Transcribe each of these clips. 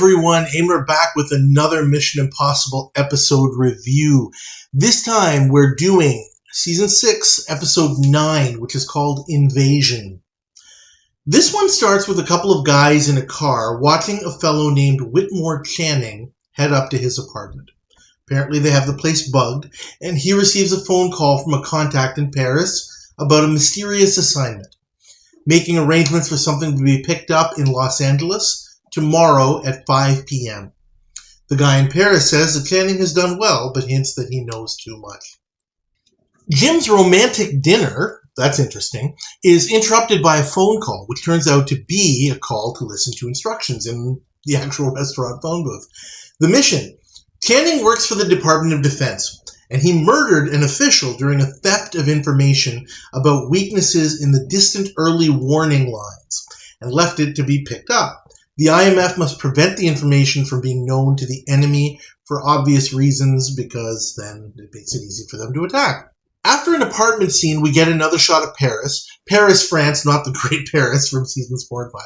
everyone, Aimer back with another Mission Impossible episode review. This time we're doing Season 6, Episode 9, which is called Invasion. This one starts with a couple of guys in a car watching a fellow named Whitmore Channing head up to his apartment. Apparently they have the place bugged, and he receives a phone call from a contact in Paris about a mysterious assignment, making arrangements for something to be picked up in Los Angeles tomorrow at 5 p.m. The guy in Paris says that Channing has done well, but hints that he knows too much. Jim's romantic dinner, that's interesting, is interrupted by a phone call, which turns out to be a call to listen to instructions in the actual restaurant phone booth. The mission: Channing works for the Department of Defense, and he murdered an official during a theft of information about weaknesses in the distant early warning lines, and left it to be picked up. The IMF must prevent the information from being known to the enemy for obvious reasons, because then it makes it easy for them to attack. After an apartment scene, we get another shot of Paris, France, not the great Paris from seasons 4 and 5,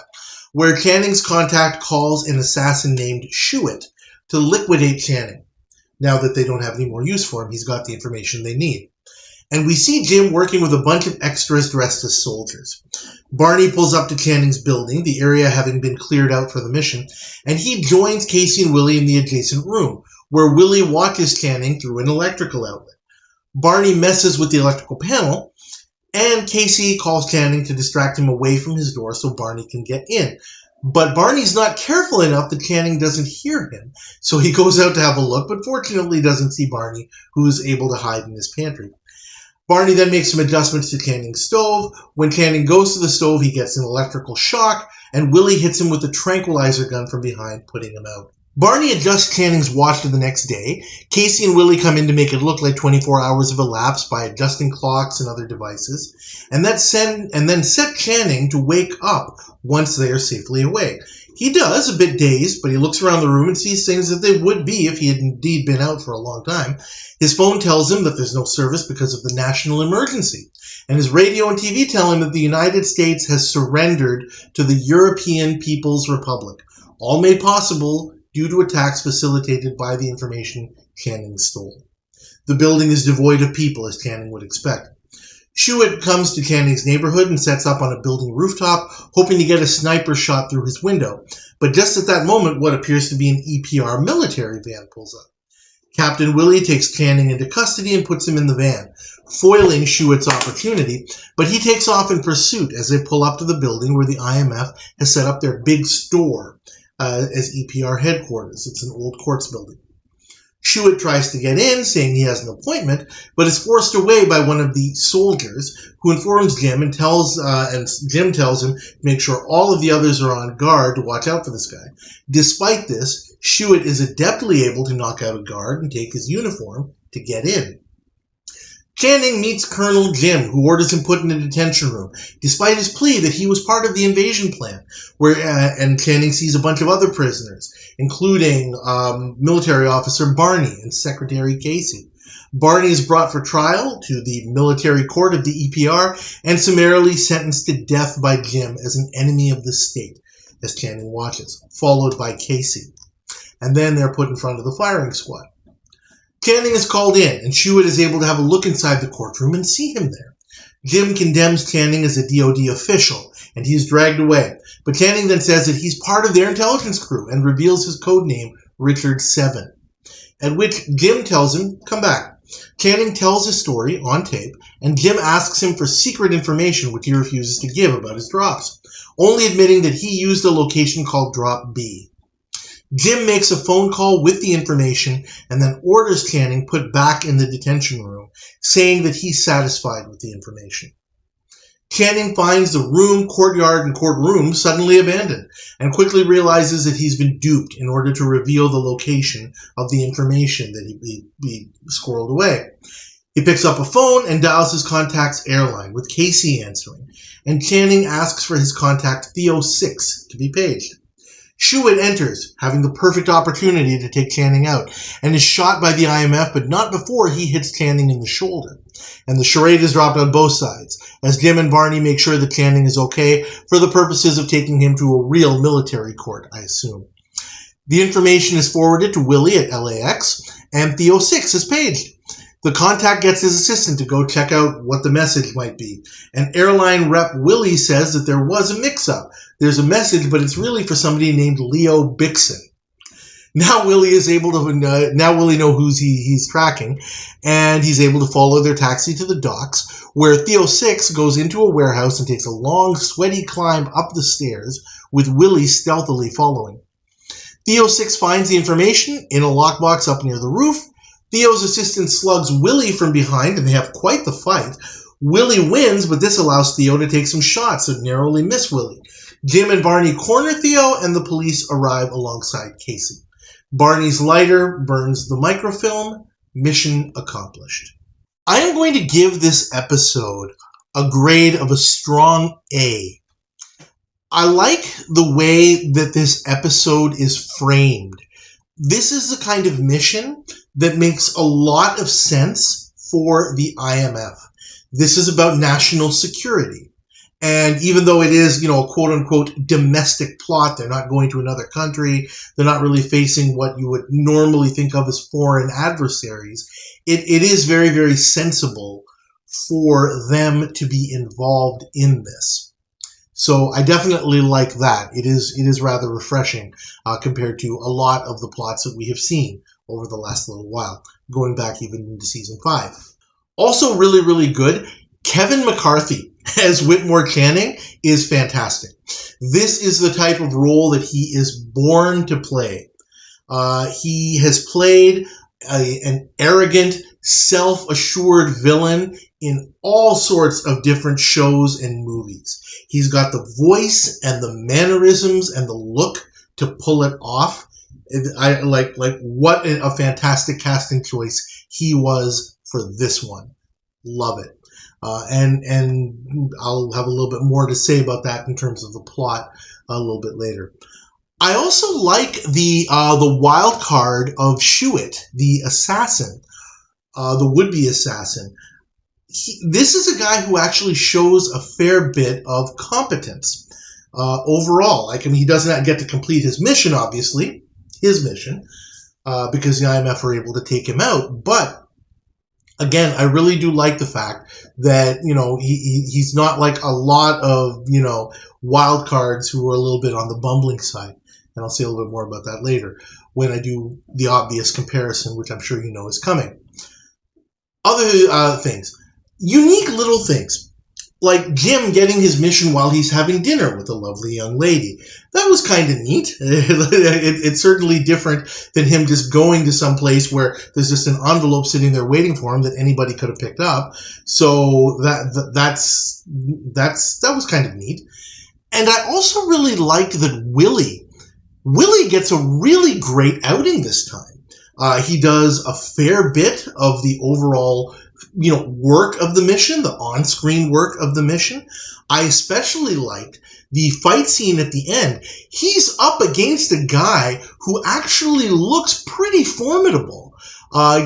where Channing's contact calls an assassin named Shuit to liquidate Channing. Now that they don't have any more use for him, he's got the information they need. And we see Jim working with a bunch of extras dressed as soldiers. Barney pulls up to Channing's building, the area having been cleared out for the mission, and he joins Casey and Willie in the adjacent room, where Willie watches Channing through an electrical outlet. Barney messes with the electrical panel, and Casey calls Channing to distract him away from his door so Barney can get in. But Barney's not careful enough that Channing doesn't hear him, so he goes out to have a look, but fortunately doesn't see Barney, who is able to hide in his pantry. Barney then makes some adjustments to Channing's stove. When Channing goes to the stove, he gets an electrical shock, and Willie hits him with a tranquilizer gun from behind, putting him out. Barney adjusts Channing's watch to the next day. Casey and Willie come in to make it look like 24 hours have elapsed by adjusting clocks and other devices, and then set Channing to wake up once they are safely away. He does, a bit dazed, but he looks around the room and sees things that they would be if he had indeed been out for a long time. His phone tells him that there's no service because of the national emergency, and his radio and TV tell him that the United States has surrendered to the European People's Republic, all made possible due to attacks facilitated by the information Channing stole. The building is devoid of people, as Channing would expect. Shuit comes to Channing's neighborhood and sets up on a building rooftop, hoping to get a sniper shot through his window. But just at that moment, what appears to be an EPR military van pulls up. Captain Willie takes Channing into custody and puts him in the van, foiling Shuit's opportunity, but he takes off in pursuit as they pull up to the building where the IMF has set up their big store as EPR headquarters. It's an old courts building. Shuit tries to get in, saying he has an appointment, but is forced away by one of the soldiers, who informs Jim and Jim tells him to make sure all of the others are on guard to watch out for this guy. Despite this, Shuit is adeptly able to knock out a guard and take his uniform to get in. Channing meets Colonel Jim, who orders him put in a detention room, despite his plea that he was part of the invasion plan, and Channing sees a bunch of other prisoners, including military officer Barney and Secretary Casey. Barney is brought for trial to the military court of the EPR and summarily sentenced to death by Jim as an enemy of the state, as Channing watches, followed by Casey. And then they're put in front of the firing squad. Channing is called in, and Shuit is able to have a look inside the courtroom and see him there. Jim condemns Channing as a DoD official, and he is dragged away. But Channing then says that he's part of their intelligence crew and reveals his code name, Richard 7. At which Jim tells him, come back. Channing tells his story on tape, and Jim asks him for secret information which he refuses to give about his drops, only admitting that he used a location called Drop B. Jim makes a phone call with the information and then orders Channing put back in the detention room, saying that he's satisfied with the information. Channing finds the room, courtyard, and courtroom suddenly abandoned and quickly realizes that he's been duped in order to reveal the location of the information that he squirreled away. He picks up a phone and dials his contact's airline, with Casey answering, and Channing asks for his contact Theo 6 to be paged. Shuit enters, having the perfect opportunity to take Channing out, and is shot by the IMF, but not before he hits Channing in the shoulder. And the charade is dropped on both sides, as Jim and Barney make sure that Channing is okay for the purposes of taking him to a real military court, I assume. The information is forwarded to Willie at LAX, and Theo 6 is paged. The contact gets his assistant to go check out what the message might be. And airline rep Willie says that there was a mix-up. There's a message, but it's really for somebody named Leo Bixon. Now Willie knows who he's tracking, and he's able to follow their taxi to the docks, where Theo 6 goes into a warehouse and takes a long, sweaty climb up the stairs, with Willie stealthily following. Theo 6 finds the information in a lockbox up near the roof. Theo's assistant slugs Willie from behind, and they have quite the fight. Willie wins, but this allows Theo to take some shots that narrowly miss Willie. Jim and Barney corner Theo, and the police arrive alongside Casey. Barney's lighter burns the microfilm. Mission accomplished. I am going to give this episode a grade of a strong A. I like the way that this episode is framed. This is the kind of mission that makes a lot of sense for the IMF. This is about national security. And even though it is, a quote-unquote domestic plot, they're not going to another country, they're not really facing what you would normally think of as foreign adversaries, it is very, very sensible for them to be involved in this. So I definitely like that. It is rather refreshing compared to a lot of the plots that we have seen over the last little while, going back even into season 5. Also really, really good, Kevin McCarthy as Whitmore Channing is fantastic. This is the type of role that he is born to play. He has played an arrogant, self-assured villain in all sorts of different shows and movies. He's got the voice and the mannerisms and the look to pull it off. I like what a fantastic casting choice he was for this one. Love it. And I'll have a little bit more to say about that in terms of the plot a little bit later. I also like the wild card of Shuit, the assassin, the would-be assassin. This is a guy who actually shows a fair bit of competence overall. He doesn't get to complete his mission, obviously, because the IMF were able to take him out, but again, I really do like the fact that, he's not like a lot of, wild cards who are a little bit on the bumbling side. And I'll say a little bit more about that later when I do the obvious comparison, which I'm sure you know is coming. Other things. Unique little things. Like Jim getting his mission while he's having dinner with a lovely young lady. That was kind of neat. It's certainly different than him just going to some place where there's just an envelope sitting there waiting for him that anybody could have picked up. So that was kind of neat. And I also really liked that Willie gets a really great outing this time. He does a fair bit of the overall work of the mission, the on-screen work of the mission. I especially liked the fight scene at the end. He's up against a guy who actually looks pretty formidable. The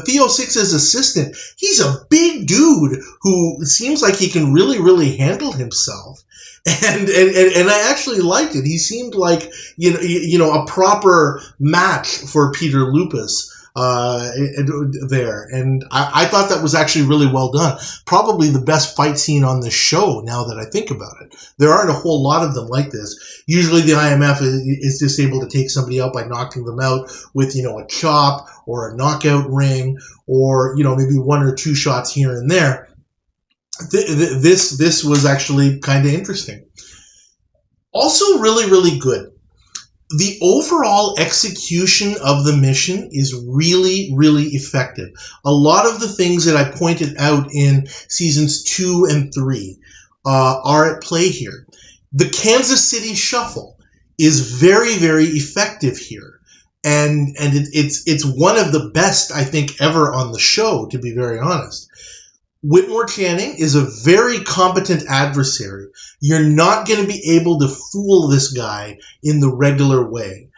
Theo 6's assistant, he's a big dude who seems like he can really, really handle himself. And I actually liked it. He seemed like, a proper match for Peter Lupus there. And I thought that was actually really well done. Probably the best fight scene on the show now that I think about it. There aren't a whole lot of them like this. Usually the IMF is just able to take somebody out by knocking them out with, a chop or a knockout ring or, maybe one or two shots here and there. This was actually kind of interesting. Also really, really good. The overall execution of the mission is really, really effective. A lot of the things that I pointed out in seasons 2 and 3 are at play here. The Kansas City Shuffle is very, very effective here. And it's one of the best, I think, ever on the show, to be very honest. Whitmore Channing is a very competent adversary. You're not going to be able to fool this guy in the regular way.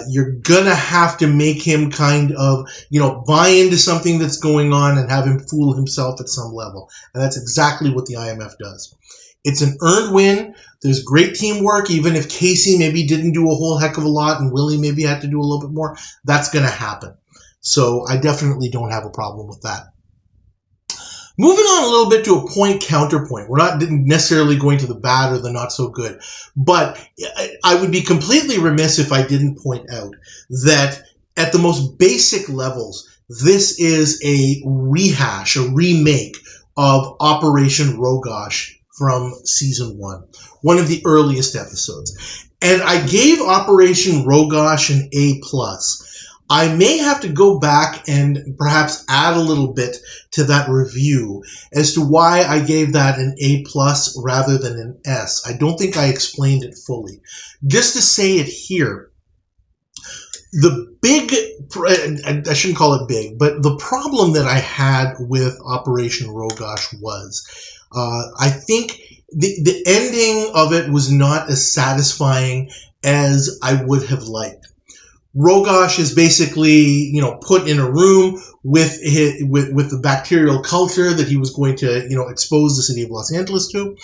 You're going to have to make him kind of, buy into something that's going on and have him fool himself at some level. And that's exactly what the IMF does. It's an earned win. There's great teamwork, even if Casey maybe didn't do a whole heck of a lot and Willie maybe had to do a little bit more. That's going to happen. So I definitely don't have a problem with that. Moving on a little bit to a point counterpoint. We're not necessarily going to the bad or the not so good, but I would be completely remiss if I didn't point out that at the most basic levels, this is a rehash, a remake of Operation Rogosh from season 1, one of the earliest episodes. And I gave Operation Rogosh an A+. I may have to go back and perhaps add a little bit to that review as to why I gave that an A+ rather than an S. I don't think I explained it fully. Just to say it here, the big, I shouldn't call it big, but the problem that I had with Operation Rogosh was, I think the ending of it was not as satisfying as I would have liked. Rogosh is basically, put in a room with the bacterial culture that he was going to, expose the city of Los Angeles to.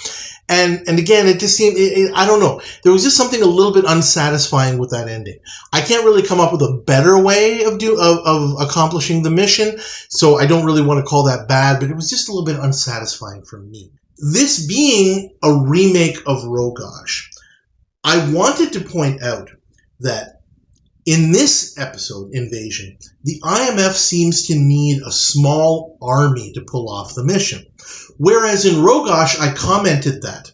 And again, it just seemed, I don't know. There was just something a little bit unsatisfying with that ending. I can't really come up with a better way of accomplishing the mission, so I don't really want to call that bad, but it was just a little bit unsatisfying for me. This being a remake of Rogosh, I wanted to point out that in this episode, Invasion, the IMF seems to need a small army to pull off the mission. Whereas in Rogosh, I commented that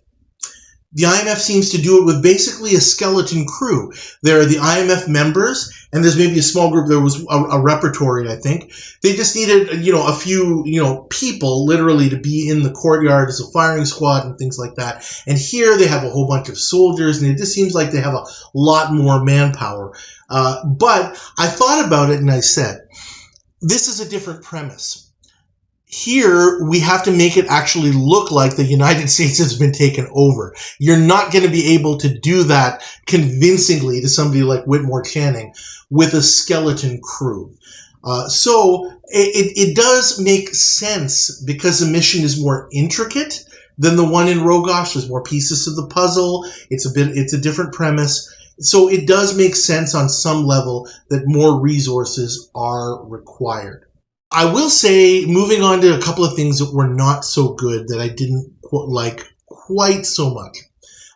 the IMF seems to do it with basically a skeleton crew. There are the IMF members, and there's maybe a small group. There was a repertory, I think. They just needed, a few, people literally to be in the courtyard as a firing squad and things like that. And here they have a whole bunch of soldiers, and it just seems like they have a lot more manpower. But I thought about it and I said, this is a different premise. Here, we have to make it actually look like the United States has been taken over. You're not going to be able to do that convincingly to somebody like Whitmore Channing with a skeleton crew. So it does make sense because the mission is more intricate than the one in Rogosh. There's more pieces to the puzzle. It's a different premise. So it does make sense on some level that more resources are required. I will say, moving on to a couple of things that were not so good that I didn't like quite so much.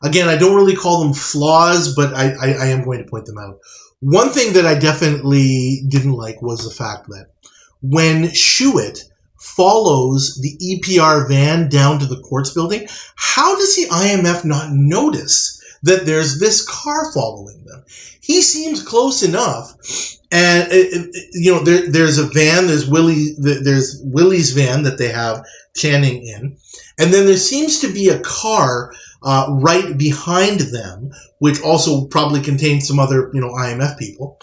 Again, I don't really call them flaws, but I am going to point them out. One thing that I definitely didn't like was the fact that when Shuit follows the EPR van down to the courts building, how does the IMF not notice that there's this car following them? He seems close enough, and there's a van. There's Willie's van that they have Channing in, and then there seems to be a car right behind them, which also probably contains some other IMF people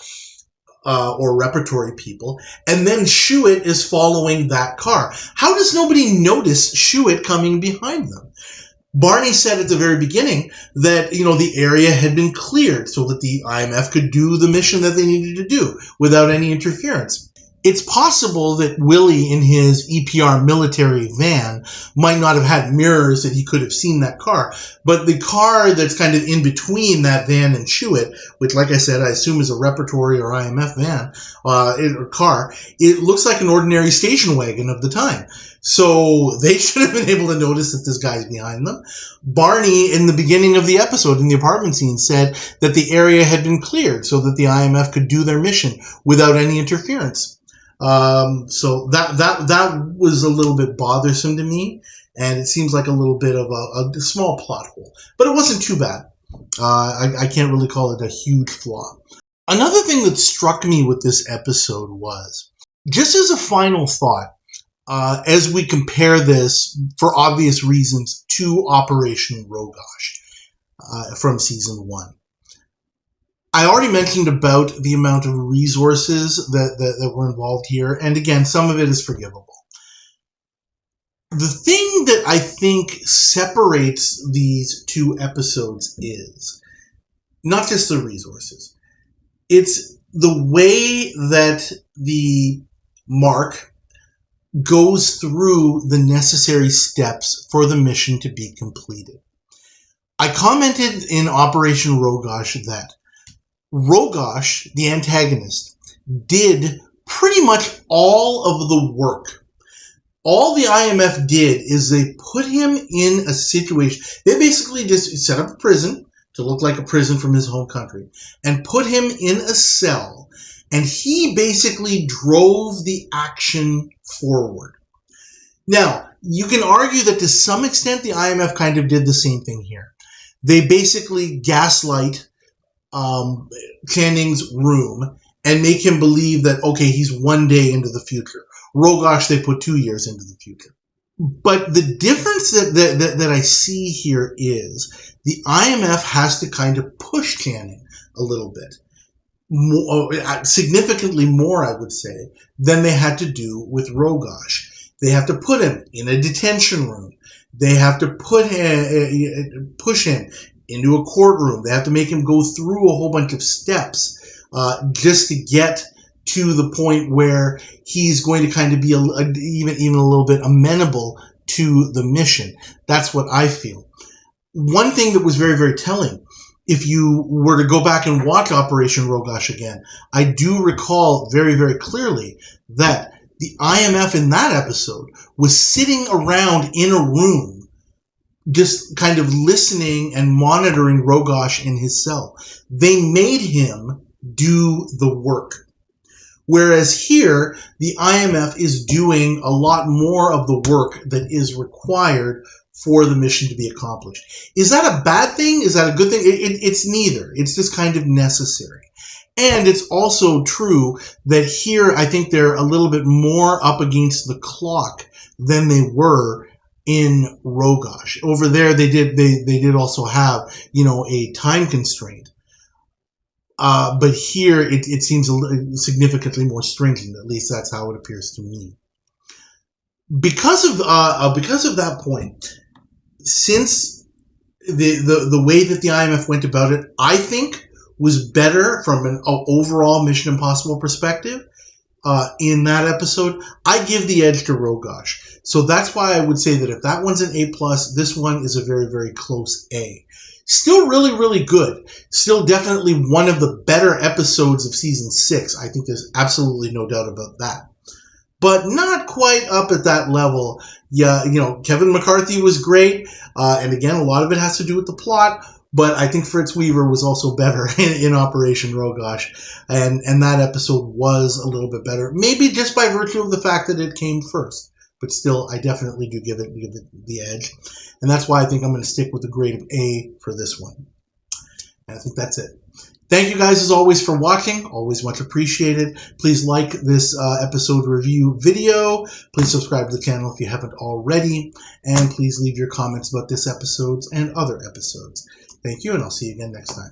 or repertory people, and then Shuit is following that car. How does nobody notice Shuit coming behind them? Barney said at the very beginning that, the area had been cleared so that the IMF could do the mission that they needed to do without any interference. It's possible that Willie in his EPR military van might not have had mirrors that he could have seen that car, but the car that's kind of in between that van and Shuit, which, like I said, I assume is a repertory or IMF van or car, it looks like an ordinary station wagon of the time. So they should have been able to notice that this guy's behind them. Barney, in the beginning of the episode, in the apartment scene, said that the area had been cleared so that the IMF could do their mission without any interference. So that was a little bit bothersome to me, and it seems like a little bit of a small plot hole. But it wasn't too bad. I can't really call it a huge flaw. Another thing that struck me with this episode was, just as a final thought, as we compare this, for obvious reasons, to Operation Rogosh from Season 1. I already mentioned about the amount of resources that were involved here, and again, some of it is forgivable. The thing that I think separates these two episodes is not just the resources. It's the way that the Mark goes through the necessary steps for the mission to be completed. I commented in Operation Rogosh that Rogosh, the antagonist, did pretty much all of the work. All the IMF did is they put him in a situation. They basically just set up a prison to look like a prison from his home country and put him in a cell, and he basically drove the action forward. Now, you can argue that to some extent the IMF kind of did the same thing here. They basically gaslight Channing's room and make him believe that, okay, he's 1 day into the future. Rogosh, they put 2 years into the future. But the difference that I see here is the IMF has to kind of push Channing a little bit. Significantly more, I would say, than they had to do with Rogosh. They have to put him in a detention room. They have to push him into a courtroom. They have to make him go through a whole bunch of steps just to get to the point where he's going to kind of be even a little bit amenable to the mission. That's what I feel. One thing that was very, very telling, if you were to go back and watch Operation Rogosh again, I do recall very, very clearly that the IMF in that episode was sitting around in a room just kind of listening and monitoring Rogosh in his cell. They made him do the work. Whereas here, the IMF is doing a lot more of the work that is required for the mission to be accomplished. Is that a bad thing? Is that a good thing? It's neither. It's just kind of necessary. And it's also true that here, I think they're a little bit more up against the clock than they were in Rogosh. Over there, they did also have, a time constraint. But here, it seems significantly more stringent. At least that's how it appears to me. Because of that point, since the way that the IMF went about it, I think was better from an overall Mission Impossible perspective. In that episode, I give the edge to Rogosh. So that's why I would say that if that one's an A+, this one is a very, very close A. Still really, really good. Still definitely one of the better episodes of Season 6. I think there's absolutely no doubt about that. But not quite up at that level. Yeah, Kevin McCarthy was great. And again, a lot of it has to do with the plot. But I think Fritz Weaver was also better in Operation Rogosh. And that episode was a little bit better. Maybe just by virtue of the fact that it came first. But still, I definitely do give it the edge. And that's why I think I'm going to stick with the grade of A for this one. And I think that's it. Thank you guys, as always, for watching. Always much appreciated. Please like this episode review video. Please subscribe to the channel if you haven't already. And please leave your comments about this episode and other episodes. Thank you, and I'll see you again next time.